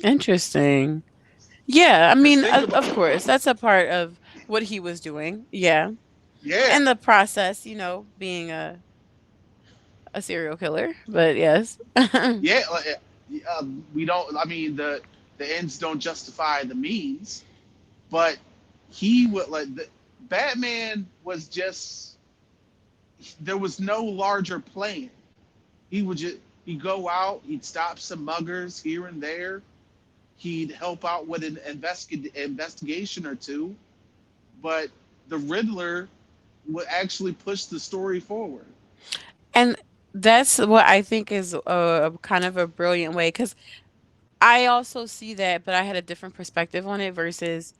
Interesting. Yeah, I Because mean, think about, of course, that's a part of what he was doing. Yeah. yeah, And the process, being a serial killer. But yes. yeah. We don't. I mean, the ends don't justify the means, but he would Batman was just, there was no larger plan. He would just, he'd go out, he'd stop some muggers here and there, he'd help out with an investigation or two, but the Riddler would actually push the story forward. And that's what I think is a kind of a brilliant way, because I also see that, but I had a different perspective on it versus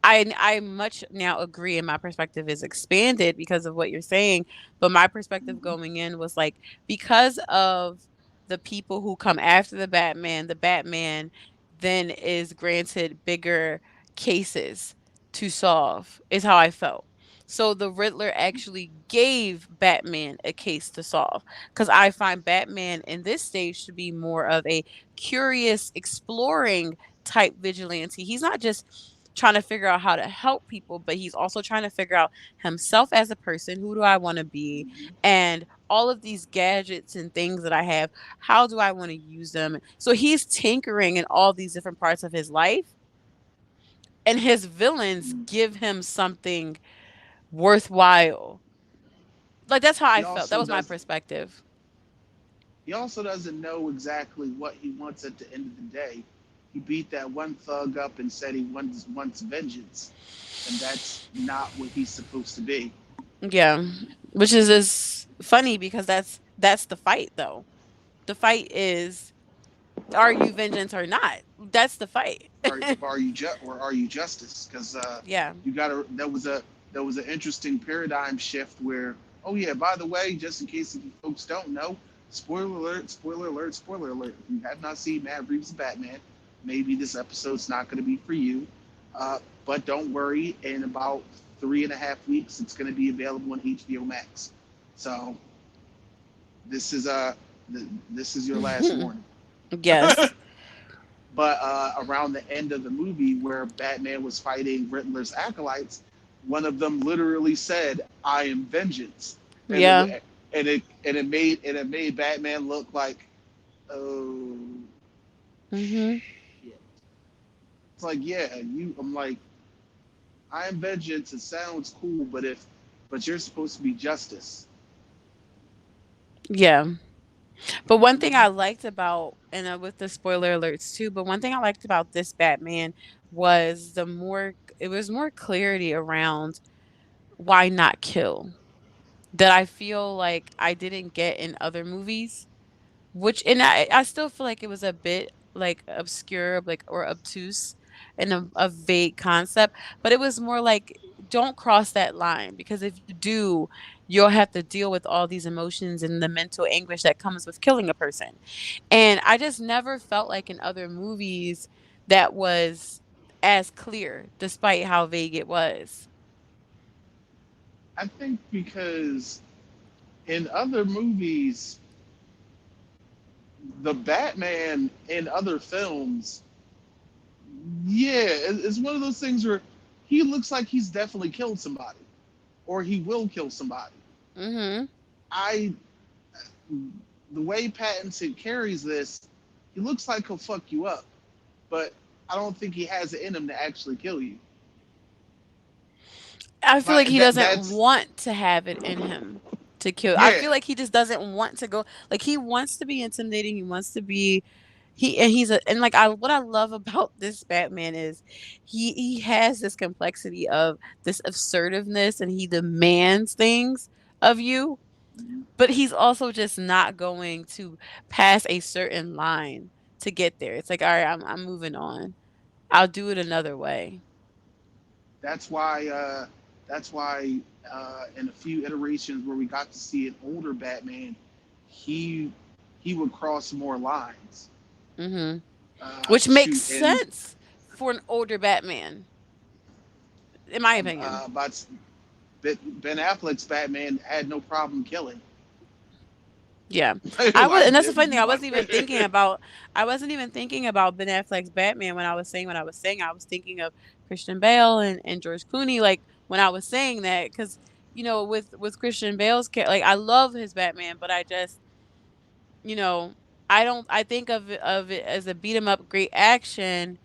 I much now agree, and my perspective is expanded because of what you're saying. But my perspective going in was like, because of the people who come after the Batman then is granted bigger cases to solve, is how I felt. So the Riddler actually gave Batman a case to solve, because I find Batman in this stage to be more of a curious, exploring type vigilante. He's not just trying to figure out how to help people, but he's also trying to figure out himself as a person. Who do I want to be? And all of these gadgets and things that I have, how do I want to use them? So he's tinkering in all these different parts of his life, and his villains give him something worthwhile. Like, that's how He I felt. That also was my does. perspective. He also doesn't know exactly what he wants at the end of the day. He beat that one thug up and said he wants vengeance, and that's not what he's supposed to be. Yeah. Which is funny because that's the fight though. The fight is, are you vengeance or not? That's the fight. Are you justice? Because Yeah. you got to. There was an interesting paradigm shift where, oh yeah, by the way, just in case if you folks don't know, spoiler alert, spoiler alert, spoiler alert. If you have not seen Matt Reeves' Batman, maybe this episode's not going to be for you. But don't worry, in about 3.5 weeks, it's going to be available on HBO Max. So this is this is your last warning. Yes. But around the end of the movie, where Batman was fighting Riddler's acolytes, one of them literally said, "I am vengeance," and Yeah. it made Batman look like, oh Mhm. shit. It's like, yeah, you. I'm like, I am vengeance. It sounds cool, but you're supposed to be justice. Yeah. But one thing I liked about, and with the spoiler alerts too, but one thing I liked about this Batman was it was more clarity around why not kill, that I feel like I didn't get in other movies. Which, and I still feel like it was a bit like obscure, like, or obtuse, and a vague concept, but it was more like, don't cross that line, because if you do, you'll have to deal with all these emotions and the mental anguish that comes with killing a person. And I just never felt like in other movies that was as clear, despite how vague it was. I think because in other movies, the Batman in other films, yeah, it's one of those things where he looks like he's definitely killed somebody or he will kill somebody. Mhm. I The way Pattinson carries this, he looks like he'll fuck you up, but I don't think he has it in him to actually kill you. I feel like he doesn't That's want to have it in him to kill. I yeah. feel like he just doesn't want to go. Like, he wants to be intimidating. He wants to be he's a, and like, I what I love about this Batman is he has this complexity of this assertiveness, and he demands things of you, but he's also just not going to pass a certain line to get there. It's like, all right, I'm moving on. I'll do it another way. That's why. That's why. In a few iterations where we got to see an older Batman, he he would cross more lines. Mhm. Which makes Shoot, and sense for an older Batman, in my opinion. but Ben Affleck's Batman had no problem killing. Yeah. I was, Like, and that's the funny thing. I wasn't even thinking about Ben Affleck's Batman when I was saying what I was saying. I was thinking of Christian Bale and George Clooney, like when I was saying that, because with Christian Bale's like I love his Batman, but I just you know I don't. I think of it as a beat 'em up, great action.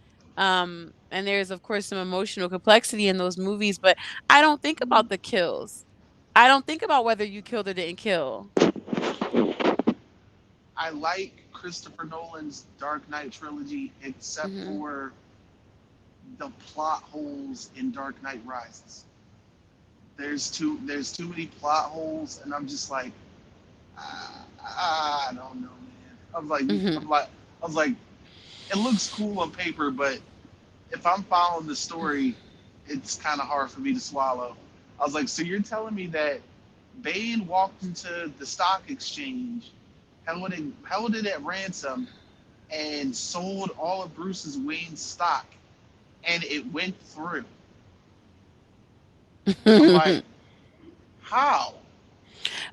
And there's of course some emotional complexity in those movies, but I don't think about the kills. I don't think about whether you killed or didn't kill. I like Christopher Nolan's Dark Knight trilogy, except Mhm. for the plot holes in Dark Knight Rises. There's too many plot holes, and I'm just like, I don't know, man. Mhm. I was like, it looks cool on paper, but if I'm following the story, it's kind of hard for me to swallow. I was like, so you're telling me that Bane walked into the stock exchange, held it at ransom, and sold all of Bruce's Wayne stock, and it went through. I'm like, how?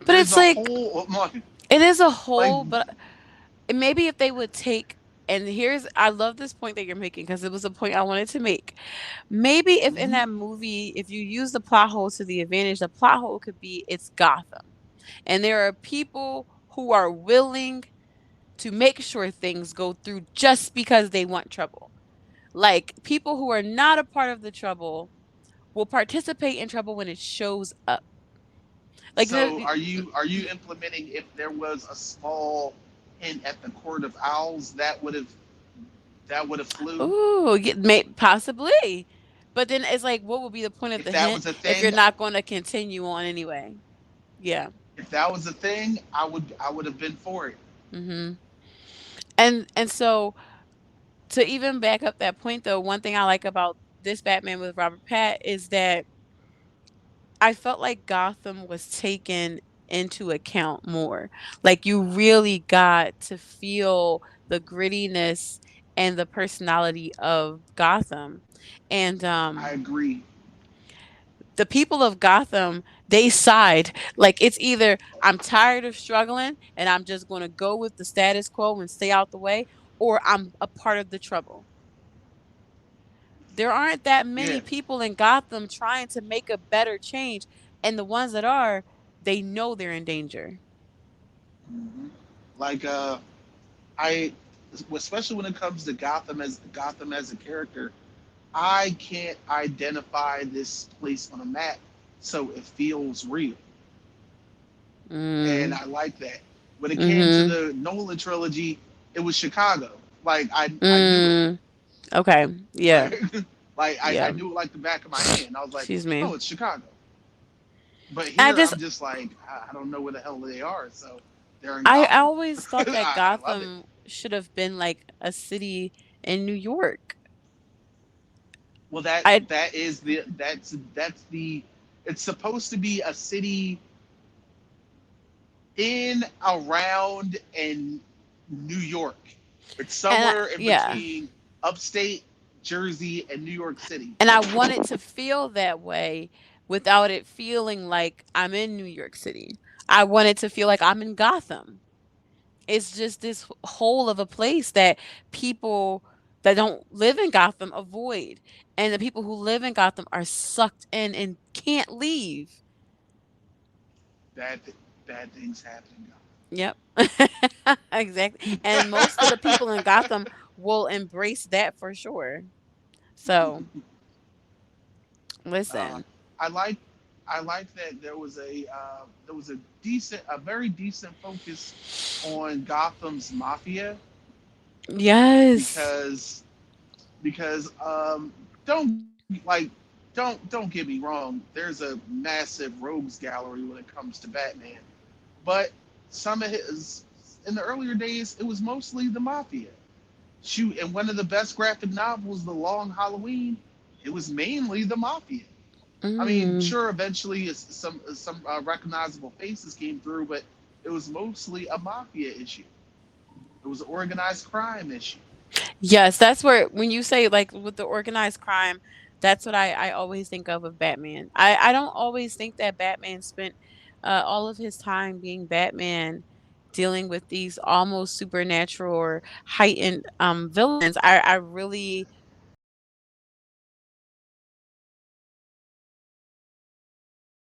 But There's it's a like whole it is a like whole, but maybe if they would take and here's I love this point that you're making because it was a point I wanted to make. Maybe if in mhm. that movie, if you use the plot hole to the advantage, the plot hole could be it's Gotham. And there are people who are willing to make sure things go through just because they want trouble. Like people who are not a part of the trouble will participate in trouble when it shows up. Like So are you implementing if there was a small hint at the Court of Owls that would have flew? ooh, may possibly. But then it's like, what would be the point of If the that hint was a if you're thing, not going to continue on anyway? Yeah. if that was a thing, I would have been for it. Mhm. And so to even back up that point though, one thing I like about this Batman with Robert Pat is that I felt like Gotham was taken into account more. Like you really got to feel the grittiness and the personality of Gotham. And I agree. the people of Gotham, they side. Like it's either I'm tired of struggling and I'm just going to go with the status quo and stay out the way, or I'm a part of the trouble. There aren't that many Yeah. people in Gotham trying to make a better change, and the ones that are, they know they're in danger. hmm Like I, especially when it comes to Gotham as a character, I can't identify this place on a map, so it feels real, and Mm. I like that. When it came to Mhm. the Nolan trilogy, it was Chicago. Like I knew it. Mm. Okay. Yeah. Like I Yeah. knew it like the back of my hand. I was like, Excuse me. oh, it's Chicago. But I here just I'm just like, I don't know where the hell they are. So they're in I Gotham. always thought that I love it. Gotham should have been like a city in New York. Well, that I that is the that's the it's supposed to be a city in, around, and New York. It's somewhere in yeah. between upstate Jersey and New York City. And I want it to feel that way without it feeling like I'm in New York City. I want it to feel like I'm in Gotham. It's just this hole of a place that people that don't live in Gotham avoid. And the people who live in Gotham are sucked in and can't leave. Bad bad things happen. Yep. Exactly. And most of the people in Gotham will embrace that for sure. So, uh, listen. I like I like that there was a very decent focus on Gotham's mafia, Yes. because don't get me wrong. There's a massive rogues gallery when it comes to Batman, but some of his in the earlier days it was mostly the mafia. Shoot, and one of the best graphic novels, The Long Halloween, it was mainly the mafia. I mean, Mm. sure, eventually some recognizable faces came through, but it was mostly a mafia issue. It was an organized crime issue. Yes, that's where when you say like with the organized crime, that's what I always think of Batman. I don't always think that Batman spent all of his time being Batman dealing with these almost supernatural or heightened villains. I really